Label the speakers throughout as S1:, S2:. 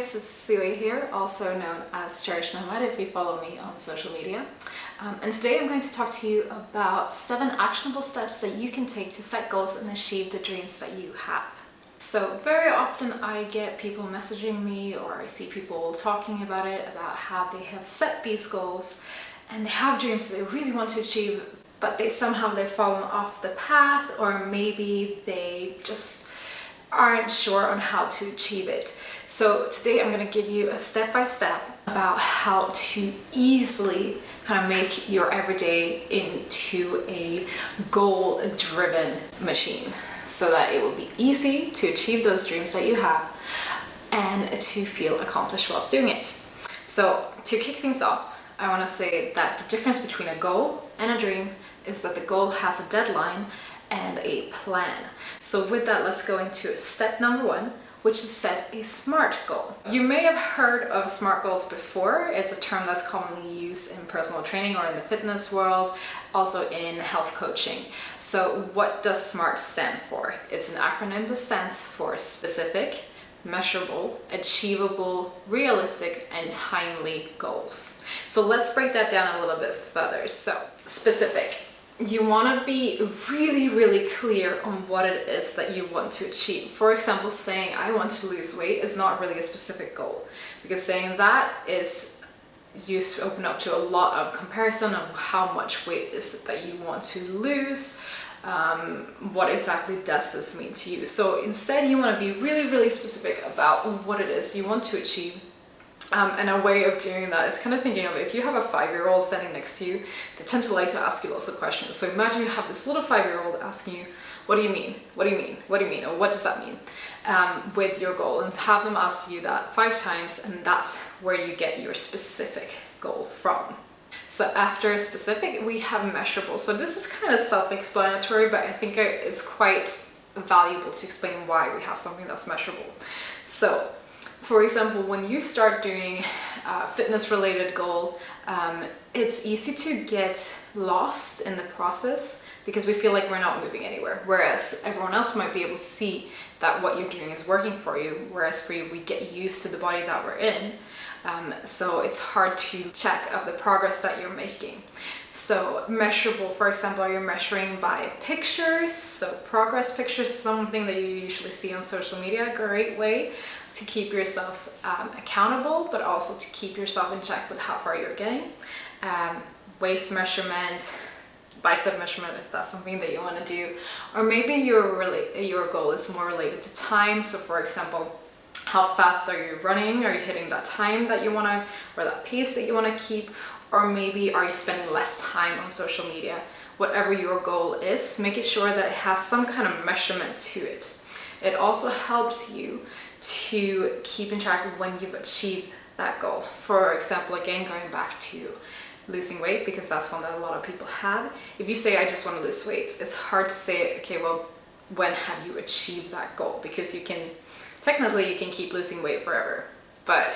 S1: guys, it's Celia here, also known as Cherished Nomad if you follow me on social media. And today I'm going to talk to you about 7 actionable steps that you can take to set goals and achieve the dreams that you have. So very often I get people messaging me, or I see people talking about it, about how they have set these goals and they have dreams that they really want to achieve, but they've fallen off the path, or maybe they just aren't sure on how to achieve it. So today I'm going to give you a step-by-step about how to easily kind of make your everyday into a goal-driven machine, so that it will be easy to achieve those dreams that you have and to feel accomplished whilst doing it. So to kick things off, I want to say that the difference between a goal and a dream is that the goal has a deadline and a plan. So with that, let's go into step number 1, which is set a SMART goal. You may have heard of SMART goals before. It's a term that's commonly used in personal training or in the fitness world, also in health coaching. So what does SMART stand for? It's an acronym that stands for specific, measurable, achievable, realistic, and timely goals. So let's break that down a little bit further. So specific. You want to be really clear on what it is that you want to achieve. For example, saying I want to lose weight is not really a specific goal, because saying that is you open up to a lot of comparison of how much weight is it that you want to lose. What exactly does this mean to you? So instead you want to be really specific about what it is you want to achieve. And a way of doing that is kind of thinking of, if you have a 5-year-old standing next to you, they tend to like to ask you lots of questions. So imagine you have this little 5-year-old asking you, what do you mean? What do you mean? What do you mean? Or what does that mean? With your goal, and have them ask you that 5 times, and that's where you get your specific goal from. So after specific, we have measurable. So this is kind of self-explanatory, but I think it's quite valuable to explain why we have something that's measurable. So for example, when you start doing a fitness-related goal, it's easy to get lost in the process because we feel like we're not moving anywhere, whereas everyone else might be able to see that what you're doing is working for you, whereas for you, we get used to the body that we're in. So it's hard to check of the progress that you're making. So measurable, for example, are you measuring by pictures? So progress pictures is something that you usually see on social media, a great way to keep yourself accountable, but also to keep yourself in check with how far you're getting. Waist measurement, bicep measurement, if that's something that you want to do. Or maybe your goal is more related to time. So for example, how fast are you running? Are you hitting that time that you want to, or that pace that you want to keep? Or maybe are you spending less time on social media? Whatever your goal is, making sure that it has some kind of measurement to it. It also helps you to keep in track of when you've achieved that goal. For example, again, going back to losing weight, because that's one that a lot of people have. If you say, I just want to lose weight, it's hard to say, okay, well, when have you achieved that goal? Because technically you can keep losing weight forever. But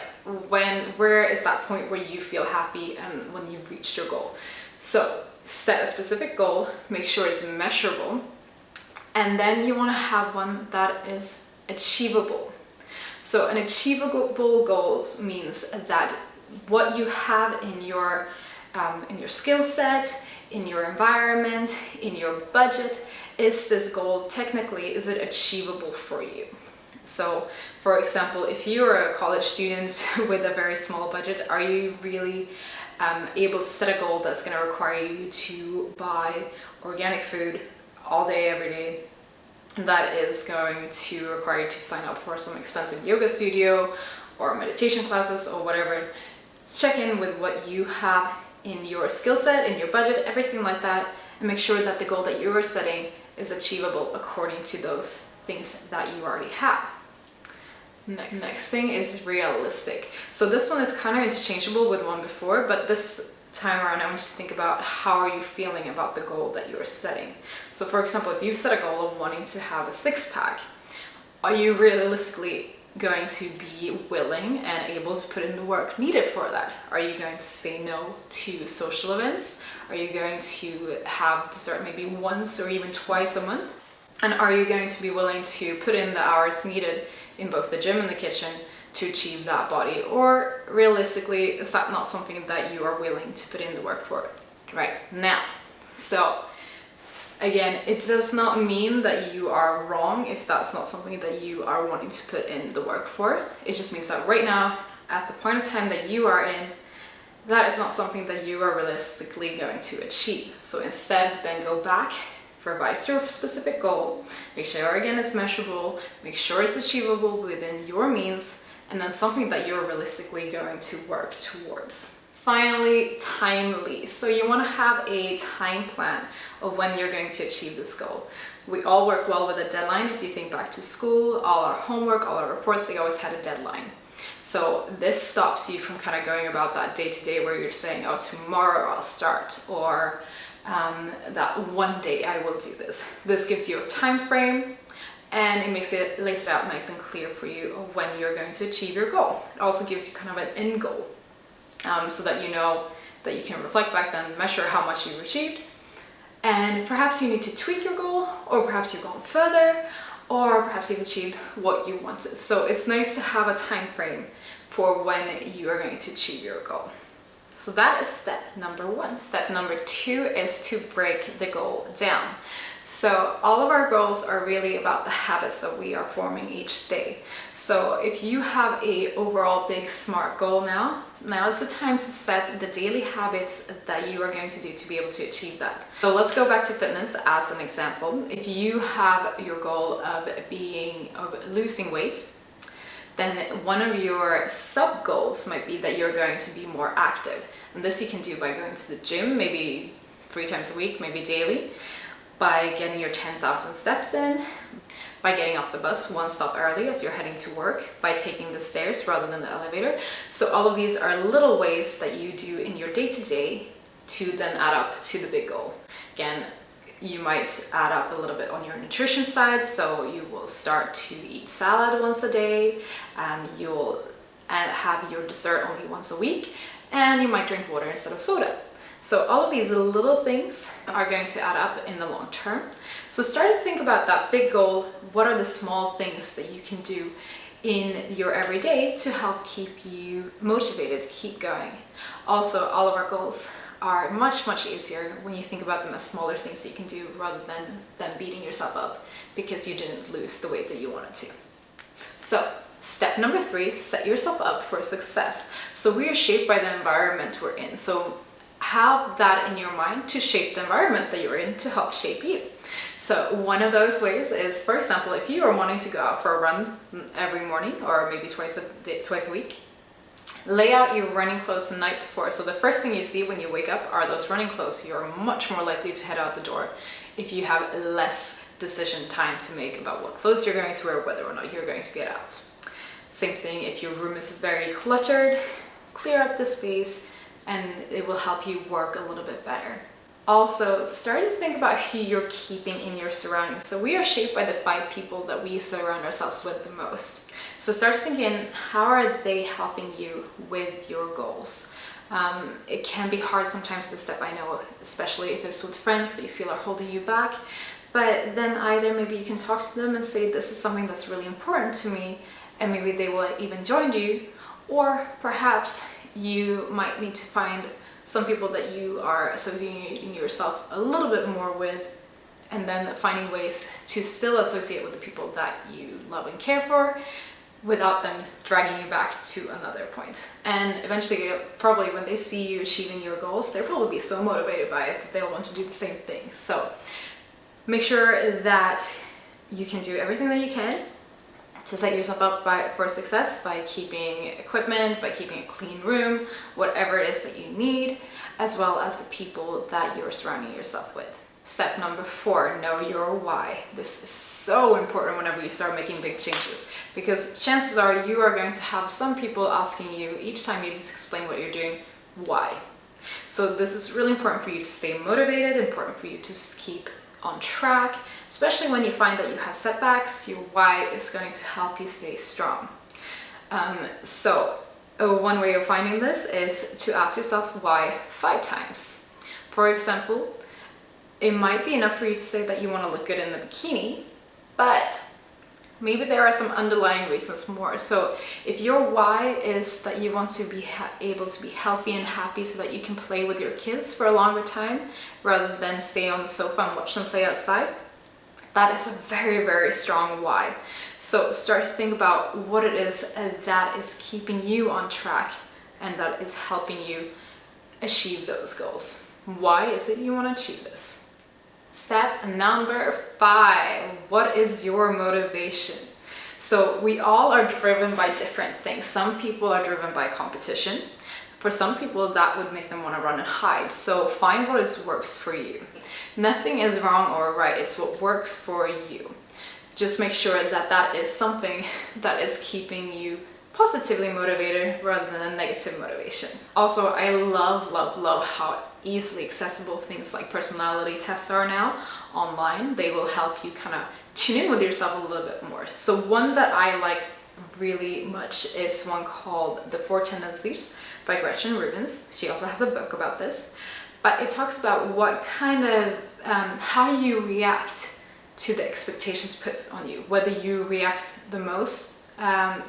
S1: where is that point where you feel happy and when you've reached your goal? So set a specific goal, make sure it's measurable, and then you want to have one that is achievable. So an achievable goal means that what you have in your skill set, in your environment, in your budget, is this goal technically, is it achievable for you? So for example, if you're a college student with a very small budget, are you really able to set a goal that's going to require you to buy organic food all day, every day? That is going to require you to sign up for some expensive yoga studio or meditation classes or whatever. Check in with what you have in your skill set, in your budget, everything like that, and make sure that the goal that you are setting is achievable according to those things that you already have. Next thing is realistic. So this one is kind of interchangeable with one before, but this time around I want you to think about how are you feeling about the goal that you are setting. So for example, if you've set a goal of wanting to have a 6-pack, are you realistically going to be willing and able to put in the work needed for that? Are you going to say no to social events? Are you going to have dessert maybe once or even twice a month? And are you going to be willing to put in the hours needed in both the gym and the kitchen to achieve that body, or realistically, is that not something that you are willing to put in the work for right now? So again, it does not mean that you are wrong if that's not something that you are wanting to put in the work for. It just means that right now, at the point of time that you are in, that is not something that you are realistically going to achieve. So instead, then go back, revise your specific goal, make sure again it's measurable, make sure it's achievable within your means, and then something that you're realistically going to work towards. Finally, timely. So you want to have a time plan of when you're going to achieve this goal. We all work well with a deadline. If you think back to school, all our homework, all our reports, they always had a deadline. So this stops you from kind of going about that day to day where you're saying, oh, tomorrow I'll start, or that one day I will do this. This gives you a time frame, and it lays it out nice and clear for you of when you're going to achieve your goal. It also gives you kind of an end goal, so that you know that you can reflect back then and measure how much you've achieved. And perhaps you need to tweak your goal, or perhaps you've gone further, or perhaps you've achieved what you wanted. So it's nice to have a time frame for when you are going to achieve your goal. So that is step number one. Step number two is to break the goal down. So all of our goals are really about the habits that we are forming each day. So if you have a overall big SMART goal now is the time to set the daily habits that you are going to do to be able to achieve that. So let's go back to fitness as an example. If you have your goal of losing weight, then one of your sub goals might be that you're going to be more active. And this you can do by going to the gym, maybe 3 times a week, maybe daily, by getting your 10,000 steps in, by getting off the bus one stop early as you're heading to work, by taking the stairs rather than the elevator. So all of these are little ways that you do in your day-to-day to then add up to the big goal. Again, you might add up a little bit on your nutrition side, so you will start to eat salad once a day, you'll have your dessert only once a week, and you might drink water instead of soda. So all of these little things are going to add up in the long term. So start to think about that big goal. What are the small things that you can do in your everyday to help keep you motivated to keep going? Also, all of our goals are much, much easier when you think about them as smaller things that you can do rather than beating yourself up because you didn't lose the weight that you wanted to. So step number 3, set yourself up for success. So we are shaped by the environment we're in. So have that in your mind to shape the environment that you're in to help shape you. So one of those ways is, for example, if you are wanting to go out for a run every morning or maybe twice a week, lay out your running clothes the night before. So the first thing you see when you wake up are those running clothes. You're much more likely to head out the door if you have less decision time to make about what clothes you're going to wear, whether or not you're going to get out. Same thing if your room is very cluttered, clear up the space, and it will help you work a little bit better. Also, start to think about who you're keeping in your surroundings. So we are shaped by the 5 people that we surround ourselves with the most. So start thinking, how are they helping you with your goals? It can be hard sometimes to step, I know, especially if it's with friends that you feel are holding you back. But then either maybe you can talk to them and say, this is something that's really important to me, and maybe they will even join you. Or perhaps you might need to find some people that you are associating yourself a little bit more with, and then finding ways to still associate with the people that you love and care for without them dragging you back to another point. And eventually, probably when they see you achieving your goals, they'll probably be so motivated by it that they'll want to do the same thing. So make sure that you can do everything that you can to set yourself up for success by keeping equipment, by keeping a clean room, whatever it is that you need, as well as the people that you're surrounding yourself with. Step number 4, know your why. This is so important whenever you start making big changes, because chances are you are going to have some people asking you each time you just explain what you're doing, why. So this is really important for you to stay motivated, important for you to keep on track, especially when you find that you have setbacks. Your why is going to help you stay strong. One way of finding this is to ask yourself why 5 times. For example, it might be enough for you to say that you want to look good in the bikini, but maybe there are some underlying reasons more. So if your why is that you want to be able to be healthy and happy so that you can play with your kids for a longer time rather than stay on the sofa and watch them play outside, that is a very, very strong why. So start to think about what it is that is keeping you on track and that is helping you achieve those goals. Why is it you want to achieve this? Step number 5, what is your motivation? So we all are driven by different things. Some people are driven by competition. For some people, that would make them want to run and hide. So find what works for you. Nothing is wrong or right, it's what works for you. Just make sure that that is something that is keeping you positively motivated rather than negative motivation. Also, I love how easily accessible things like personality tests are now online. They will help you kind of tune in with yourself a little bit more. So one that I like really much is one called The 4 Tendencies by Gretchen Rubens. She also has a book about this, but it talks about what kind of how you react to the expectations put on you, whether you react the most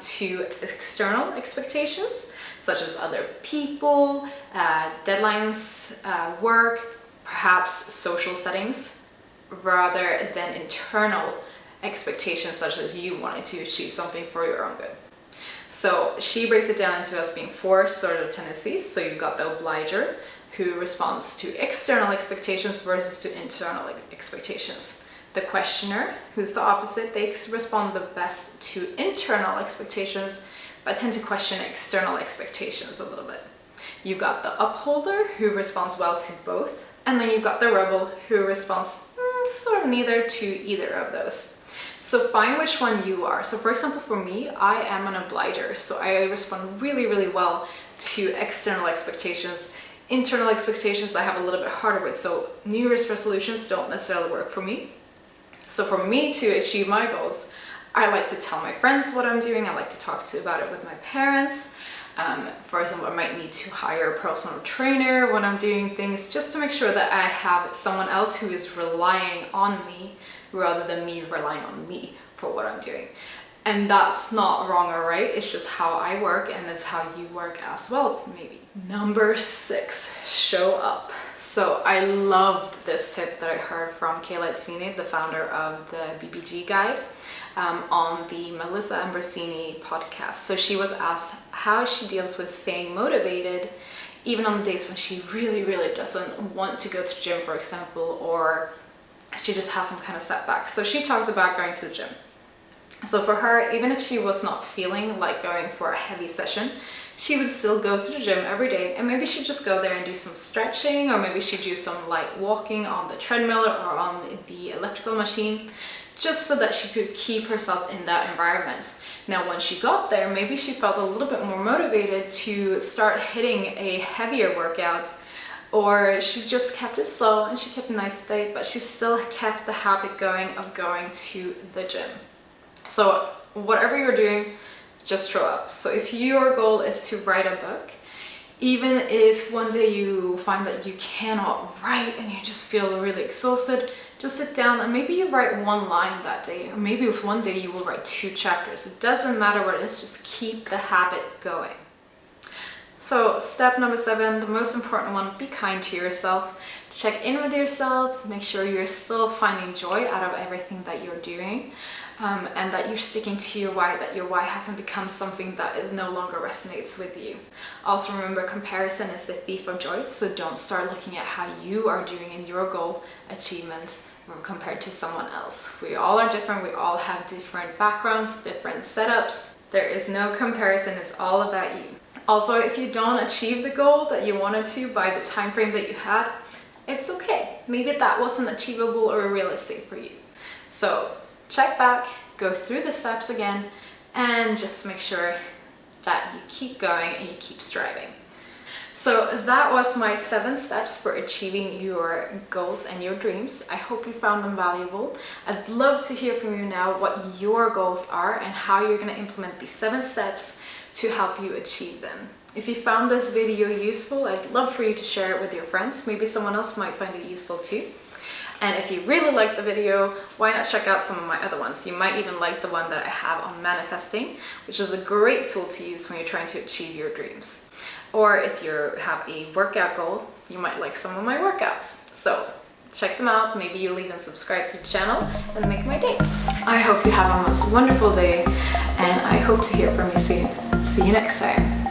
S1: to external expectations such as other people, deadlines, work, perhaps social settings, rather than internal expectations such as you wanting to achieve something for your own good. So she breaks it down into us being 4 sort of tendencies. So you've got the obliger, who responds to external expectations versus to internal expectations. The questioner, who's the opposite, they respond the best to internal expectations, but tend to question external expectations a little bit. You've got the upholder, who responds well to both, and then you've got the rebel, who responds sort of neither to either of those. So find which one you are. So for example, for me, I am an obliger, so I respond really well to external expectations. Internal expectations I have a little bit harder with, so New Year's resolutions don't necessarily work for me. So for me to achieve my goals, I like to tell my friends what I'm doing. I like to talk about it with my parents. For example, I might need to hire a personal trainer when I'm doing things, just to make sure that I have someone else who is relying on me rather than me relying on me for what I'm doing. And that's not wrong or right, it's just how I work, and it's how you work as well, maybe. Number 6, show up. So I love this tip that I heard from Kayla Itzini, the founder of the BBG Guide, on the Melissa Ambrosini podcast. So she was asked how she deals with staying motivated even on the days when she really doesn't want to go to the gym, for example, or she just has some kind of setback. So she talked about going to the gym. So for her, even if she was not feeling like going for a heavy session, she would still go to the gym every day, and maybe she'd just go there and do some stretching, or maybe she'd do some light walking on the treadmill or on the elliptical machine, just so that she could keep herself in that environment. Now, when she got there, maybe she felt a little bit more motivated to start hitting a heavier workout, or she just kept it slow and she kept a nice day, but she still kept the habit going of going to the gym. So whatever you're doing, just show up. So if your goal is to write a book, even if one day you find that you cannot write and you just feel really exhausted, just sit down and maybe you write 1 line that day, or maybe if one day you will write 2 chapters. It doesn't matter what it is, just keep the habit going. So step number 7, the most important one, be kind to yourself. Check in with yourself, make sure you're still finding joy out of everything that you're doing, and that you're sticking to your why, that your why hasn't become something that no longer resonates with you. Also remember, comparison is the thief of joy, so don't start looking at how you are doing in your goal achievements compared to someone else. We all are different, we all have different backgrounds, different setups. There is no comparison, it's all about you. Also, if you don't achieve the goal that you wanted to by the time frame that you had, it's okay. Maybe that wasn't achievable or realistic for you. So check back, go through the steps again, and just make sure that you keep going and you keep striving. So that was my 7 steps for achieving your goals and your dreams. I hope you found them valuable. I'd love to hear from you now what your goals are and how you're going to implement these 7 steps to help you achieve them. If you found this video useful, I'd love for you to share it with your friends. Maybe someone else might find it useful too. And if you really liked the video, why not check out some of my other ones? You might even like the one that I have on manifesting, which is a great tool to use when you're trying to achieve your dreams. Or if you have a workout goal, you might like some of my workouts. So check them out. Maybe you'll even subscribe to the channel and make my day. I hope you have a most wonderful day, and I hope to hear from you soon. See you next time.